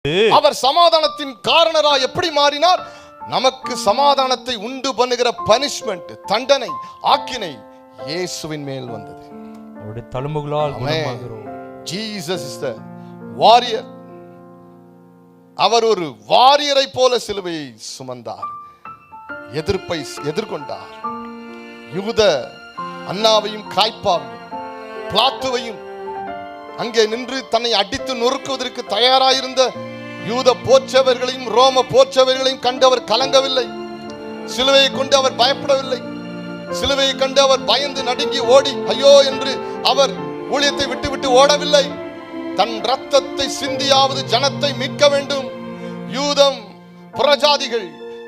அவர் சமாதானத்தின் காரணராய் எப்படி மாறினார்? நமக்கு சமாதானத்தை உண்டு பண்ணுகிற பனிஷ்மெண்ட், தண்டனை, ஆக்கினை இயேசுவின் மேல் வந்தது. அவருடைய தழும்புகளால் குணமாகிறோம். Jesus is the warrior. அவர் ஒரு வாரியரை போல சிலுவையை சுமந்தார், எதிர்ப்பை எதிர்கொண்டார். யூத அன்னாவையும் காய்பாவையும் பிலாத்துவையும் அங்கே நின்று தன்னை அடித்து நொறுக்குவதற்கு தயாராயிருந்த யூத போற்றவர்களையும் ரோம போற்றவர்களையும் கண்டு அவர் கலங்கவில்லை. சிலுவையை கொண்டு அவர் பயப்படவில்லை. சிலுவையை கண்டு அவர் பயந்து நடுங்கி ஓடி ஐயோ என்று அவர் ஊழியத்தை விட்டு ஓடவில்லை. தன் ரத்தத்தை சிந்தியாவது ஜனத்தை மீட்க வேண்டும். யூதம் புறஜாதிகள்,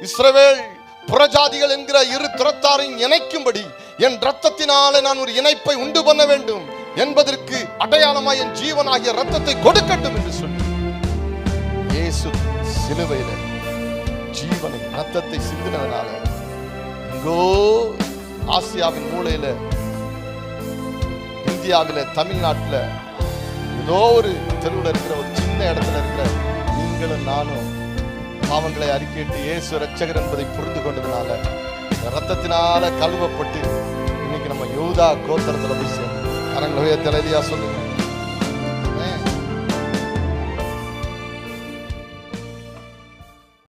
இஸ்ரவேல் புறஜாதிகள் என்கிற இரு திறத்தாரையும் இணைக்கும்படி என் ரத்தத்தினாலே நான் ஒரு இணைப்பை உண்டு பண்ண வேண்டும் என்பதற்கு அடையாளமாய் என் ஜீவனாகிய ரத்தத்தை கொடுக்கட்டும் என்று சொல்லி இயேசு சிலுவையில ஜீவனை ரத்தத்தை சிந்தினதனால எங்கோ ஆசியாவின் மூலையில, இந்தியாவில, தமிழ்நாட்டில் ஏதோ ஒரு தெருவில் இருக்கிற ஒரு சின்ன இடத்துல இருக்கிற நீங்களும் நானும் பாவங்களை அறிக்கையிட்டு இயேசு இரட்சகர் என்பதை புரிந்து கொண்டதுனால ரத்தத்தினால கழுவப்பட்டு இன்னைக்கு நம்ம யூதா கோத்திரத்துல போய் சேர்ந்தோம். அரங்களவே தலைவியா சொல்லுங்க.